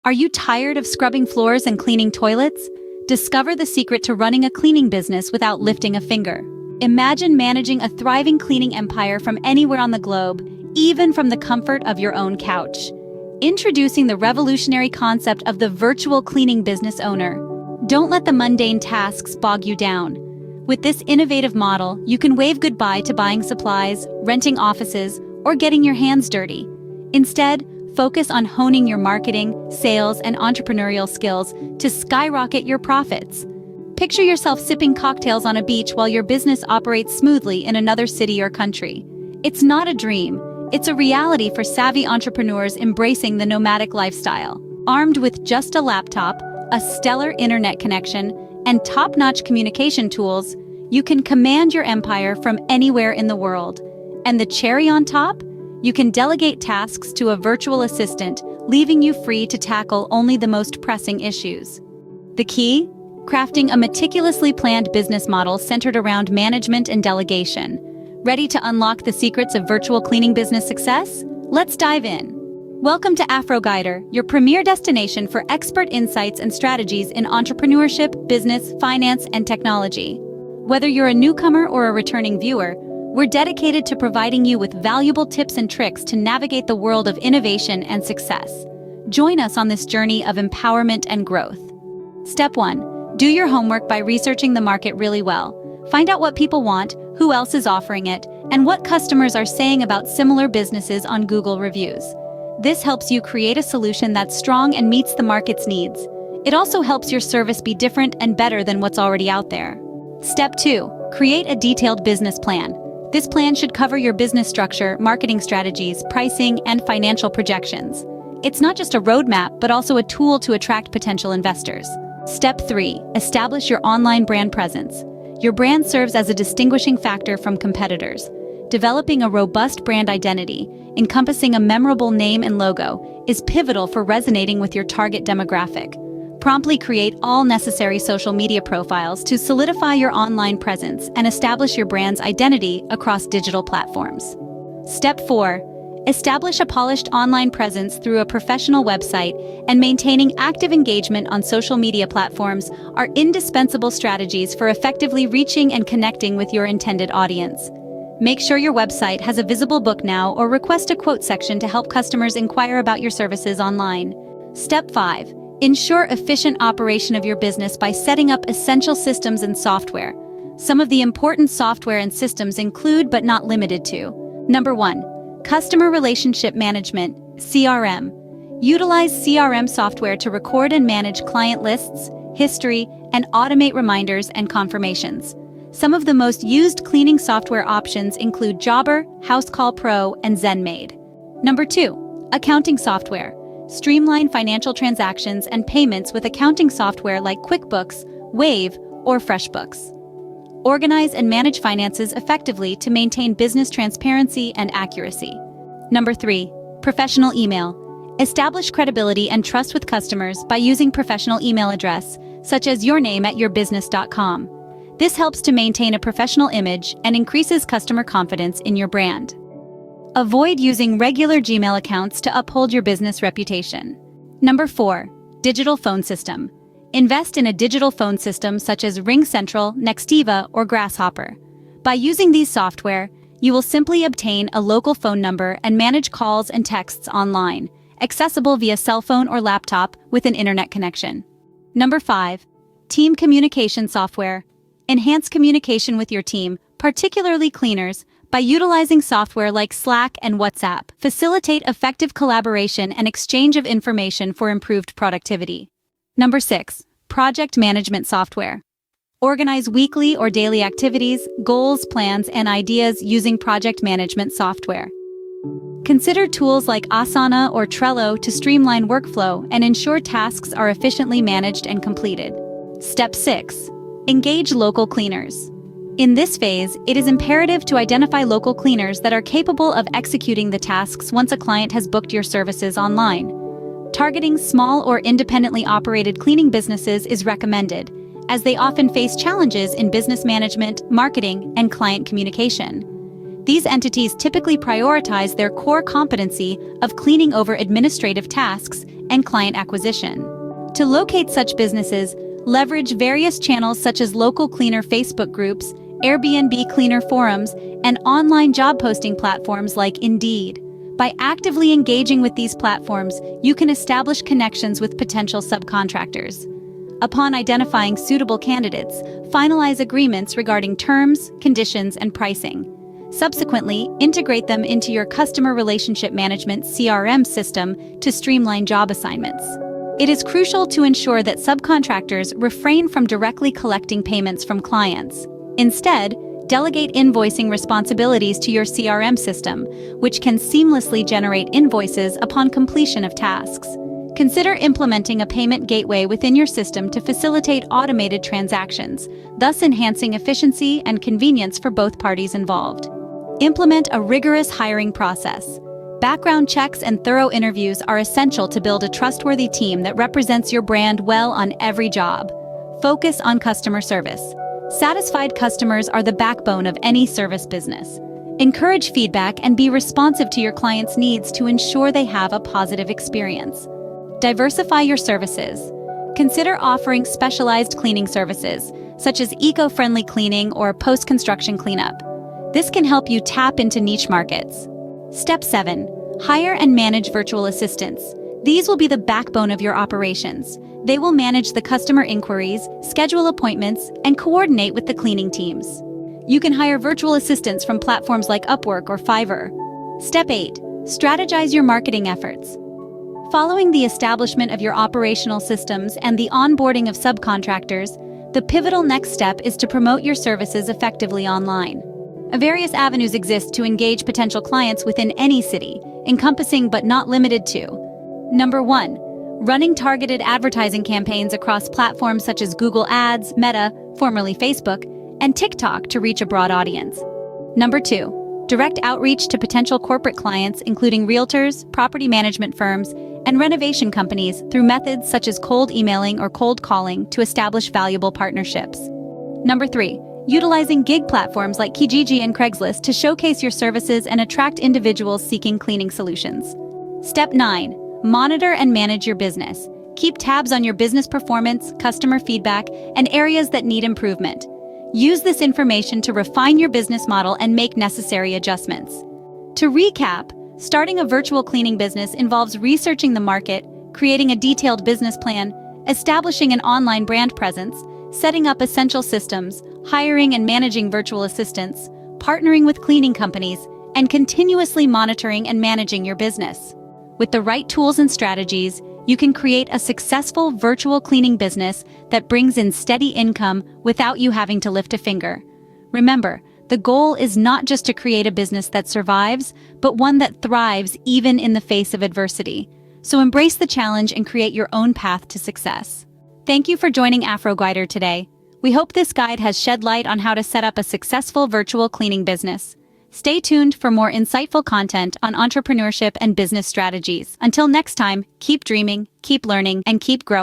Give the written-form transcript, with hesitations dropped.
Are you tired of scrubbing floors and cleaning toilets? Discover the secret to running a cleaning business without lifting a finger. Imagine managing a thriving cleaning empire from anywhere on the globe, even from the comfort of your own couch. Introducing the revolutionary concept of the virtual cleaning business owner. Don't let the mundane tasks bog you down. With this innovative model, you can wave goodbye to buying supplies, renting offices, or getting your hands dirty. Instead, focus on honing your marketing, sales, and entrepreneurial skills to skyrocket your profits. Picture yourself sipping cocktails on a beach while your business operates smoothly in another city or country. It's not a dream, it's a reality for savvy entrepreneurs embracing the nomadic lifestyle. Armed with just a laptop, a stellar internet connection, and top-notch communication tools, you can command your empire from anywhere in the world. And the cherry on top? You can delegate tasks to a virtual assistant, leaving you free to tackle only the most pressing issues. The key? Crafting a meticulously planned business model centered around management and delegation. Ready to unlock the secrets of virtual cleaning business success? Let's dive in. Welcome to Afro Guider, your premier destination for expert insights and strategies in entrepreneurship, business, finance, and technology. Whether you're a newcomer or a returning viewer, we're dedicated to providing you with valuable tips and tricks to navigate the world of innovation and success. Join us on this journey of empowerment and growth. Step 1. Do your homework by researching the market really well. Find out what people want, who else is offering it, and what customers are saying about similar businesses on Google reviews. This helps you create a solution that's strong and meets the market's needs. It also helps your service be different and better than what's already out there. Step 2. Create a detailed business plan. This plan should cover your business structure, marketing strategies, pricing, and financial projections. It's not just a roadmap, but also a tool to attract potential investors. Step 3. Establish your online brand presence. Your brand serves as a distinguishing factor from competitors. Developing a robust brand identity, encompassing a memorable name and logo, is pivotal for resonating with your target demographic. Promptly create all necessary social media profiles to solidify your online presence and establish your brand's identity across digital platforms. Step 4. Establish a polished online presence through a professional website, and maintaining active engagement on social media platforms are indispensable strategies for effectively reaching and connecting with your intended audience. Make sure your website has a visible book now or request a quote section to help customers inquire about your services online. Step 5. Ensure efficient operation of your business by setting up essential systems and software. Some of the important software and systems include, but not limited to: Number 1. Customer Relationship Management, CRM. Utilize CRM software to record and manage client lists, history, and automate reminders and confirmations. Some of the most used cleaning software options include Jobber, Housecall Pro, and ZenMaid. Number 2. Accounting software. Streamline financial transactions and payments with accounting software like QuickBooks, Wave, or FreshBooks. Organize and manage finances effectively to maintain business transparency and accuracy. Number 3. Professional email. Establish credibility and trust with customers by using professional email address, such as yourname@yourbusiness.com. This helps to maintain a professional image and increases customer confidence in your brand. Avoid using regular Gmail accounts to uphold your business reputation. Number 4. Digital phone system. Invest in a digital phone system such as RingCentral, Nextiva, or Grasshopper. By using these software, you will simply obtain a local phone number and manage calls and texts online, accessible via cell phone or laptop with an internet connection. Number 5. Team communication software. Enhance communication with your team, particularly cleaners, by utilizing software like Slack and WhatsApp. Facilitate effective collaboration and exchange of information for improved productivity. Number 6. Project management software. Organize weekly or daily activities, goals, plans, and ideas using project management software. Consider tools like Asana or Trello to streamline workflow and ensure tasks are efficiently managed and completed. Step 6. Engage local cleaners. In this phase, it is imperative to identify local cleaners that are capable of executing the tasks once a client has booked your services online. Targeting small or independently operated cleaning businesses is recommended, as they often face challenges in business management, marketing, and client communication. These entities typically prioritize their core competency of cleaning over administrative tasks and client acquisition. To locate such businesses, leverage various channels such as local cleaner Facebook groups, Airbnb cleaner forums, and online job posting platforms like Indeed. By actively engaging with these platforms, you can establish connections with potential subcontractors. Upon identifying suitable candidates, finalize agreements regarding terms, conditions, and pricing. Subsequently, integrate them into your customer relationship management (CRM) system to streamline job assignments. It is crucial to ensure that subcontractors refrain from directly collecting payments from clients. Instead, delegate invoicing responsibilities to your CRM system, which can seamlessly generate invoices upon completion of tasks. Consider implementing a payment gateway within your system to facilitate automated transactions, thus enhancing efficiency and convenience for both parties involved. Implement a rigorous hiring process. Background checks and thorough interviews are essential to build a trustworthy team that represents your brand well on every job. Focus on customer service. Satisfied customers are the backbone of any service business. Encourage feedback and be responsive to your clients' needs to ensure they have a positive experience. Diversify your services. Consider offering specialized cleaning services, such as eco-friendly cleaning or post-construction cleanup. This can help you tap into niche markets. Step 7. Hire and manage virtual assistants. These will be the backbone of your operations. They will manage the customer inquiries, schedule appointments, and coordinate with the cleaning teams. You can hire virtual assistants from platforms like Upwork or Fiverr. Step 8. Strategize your marketing efforts. Following the establishment of your operational systems and the onboarding of subcontractors, the pivotal next step is to promote your services effectively online. Various avenues exist to engage potential clients within any city, encompassing but not limited to: Number 1. Running targeted advertising campaigns across platforms such as Google Ads, Meta, formerly Facebook, and TikTok to reach a broad audience. Number 2. Direct outreach to potential corporate clients, including realtors, property management firms, and renovation companies through methods such as cold emailing or cold calling to establish valuable partnerships. Number 3. Utilizing gig platforms like Kijiji and Craigslist to showcase your services and attract individuals seeking cleaning solutions. Step 9. Monitor and manage your business. Keep tabs on your business performance, customer feedback, and areas that need improvement. Use this information to refine your business model and make necessary adjustments. To recap, starting a virtual cleaning business involves researching the market, creating a detailed business plan, establishing an online brand presence, setting up essential systems, hiring and managing virtual assistants, partnering with cleaning companies, and continuously monitoring and managing your business. With the right tools and strategies, you can create a successful virtual cleaning business that brings in steady income without you having to lift a finger. Remember, the goal is not just to create a business that survives, but one that thrives even in the face of adversity. So embrace the challenge and create your own path to success. Thank you for joining Afro Guider today. We hope this guide has shed light on how to set up a successful virtual cleaning business. Stay tuned for more insightful content on entrepreneurship and business strategies. Until next time, keep dreaming, keep learning, and keep growing.